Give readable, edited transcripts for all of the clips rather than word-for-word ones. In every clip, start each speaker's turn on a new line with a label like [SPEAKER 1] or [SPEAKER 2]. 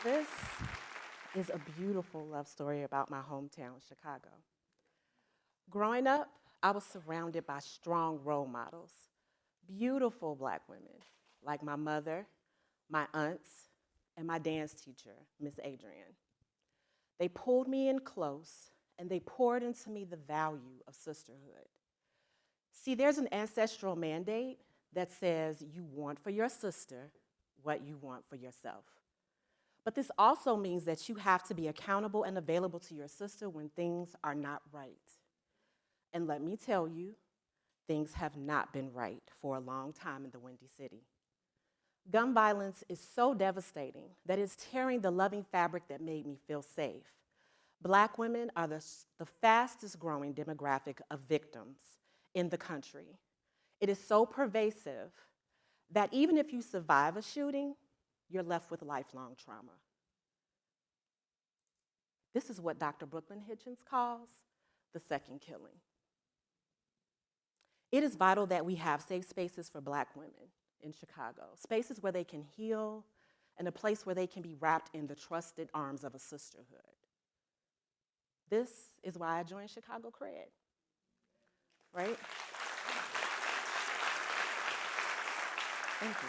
[SPEAKER 1] This is a beautiful love story about my hometown, Chicago. Growing up, I was surrounded by strong role models, beautiful Black women, like my mother, my aunts, and my dance teacher, Miss Adrienne. They pulled me in close, and they poured into me the value of sisterhood. See, there's an ancestral mandate that says you want for your sister what you want for yourself. But this also means that you have to be accountable and available to your sister when things are not right. And let me tell you, things have not been right for a long time in the Windy City. Gun violence is so devastating that it's tearing the loving fabric that made me feel safe. Black women are the fastest growing demographic of victims in the country. It is so pervasive that even if you survive a shooting, you're left with lifelong trauma. This is what Dr. Brooklyn Hitchens calls the second killing. It is vital that we have safe spaces for Black women in Chicago, spaces where they can heal and a place where they can be wrapped in the trusted arms of a sisterhood. This is why I joined Chicago CRED, right? Thank you.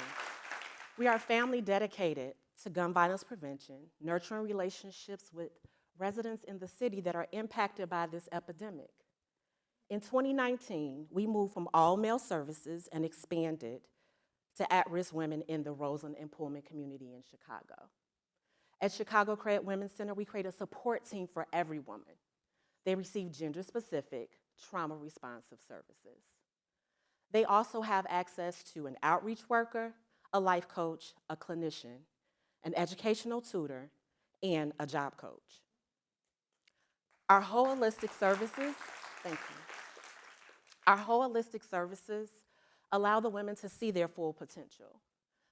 [SPEAKER 1] We are a family dedicated to gun violence prevention, nurturing relationships with residents in the city that are impacted by this epidemic. In 2019, we moved from all-male services and expanded to at-risk women in the Roseland and Pullman community in Chicago. At Chicago CRED Women's Center, we create a support team for every woman. They receive gender-specific, trauma-responsive services. They also have access to an outreach worker, a life coach, a clinician, an educational tutor, and a job coach. Our holistic services, thank you. Our holistic services allow the women to see their full potential.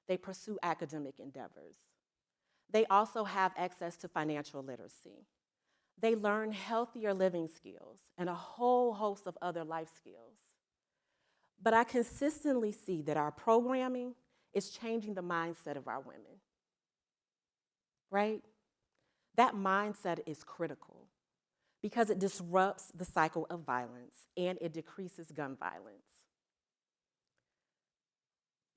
[SPEAKER 1] They pursue academic endeavors. They also have access to financial literacy. They learn healthier living skills and a whole host of other life skills. But I consistently see that our programming is changing the mindset of our women, right? That mindset is critical because it disrupts the cycle of violence and it decreases gun violence.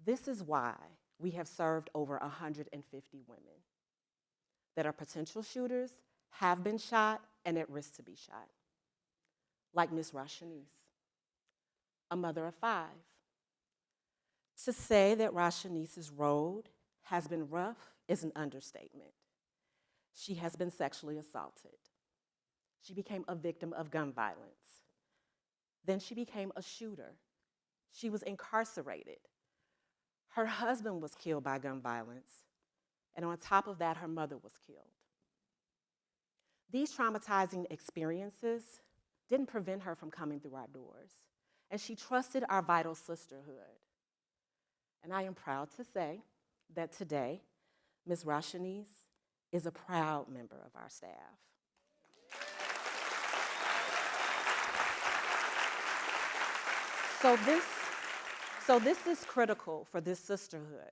[SPEAKER 1] This is why we have served over 150 women that are potential shooters, have been shot, and at risk to be shot, like Miss Rashanice, a mother of 5. To say that Rashanice's road has been rough is an understatement. She has been sexually assaulted. She became a victim of gun violence. Then she became a shooter. She was incarcerated. Her husband was killed by gun violence, and on top of that, her mother was killed. These traumatizing experiences didn't prevent her from coming through our doors, and she trusted our vital sisterhood. And I am proud to say that today, Ms. Rashanice is a proud member of our staff. So this is critical for this sisterhood,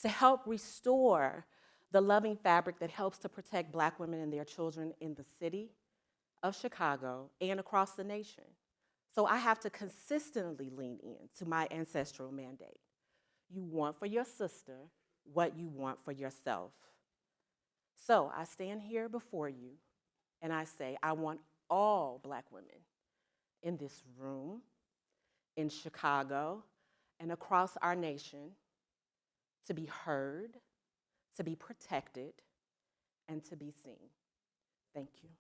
[SPEAKER 1] to help restore the loving fabric that helps to protect Black women and their children in the city of Chicago and across the nation. So I have to consistently lean in to my ancestral mandate. You want for your sister what you want for yourself. So I stand here before you and I say, I want all Black women in this room, in Chicago, and across our nation to be heard, to be protected, and to be seen. Thank you.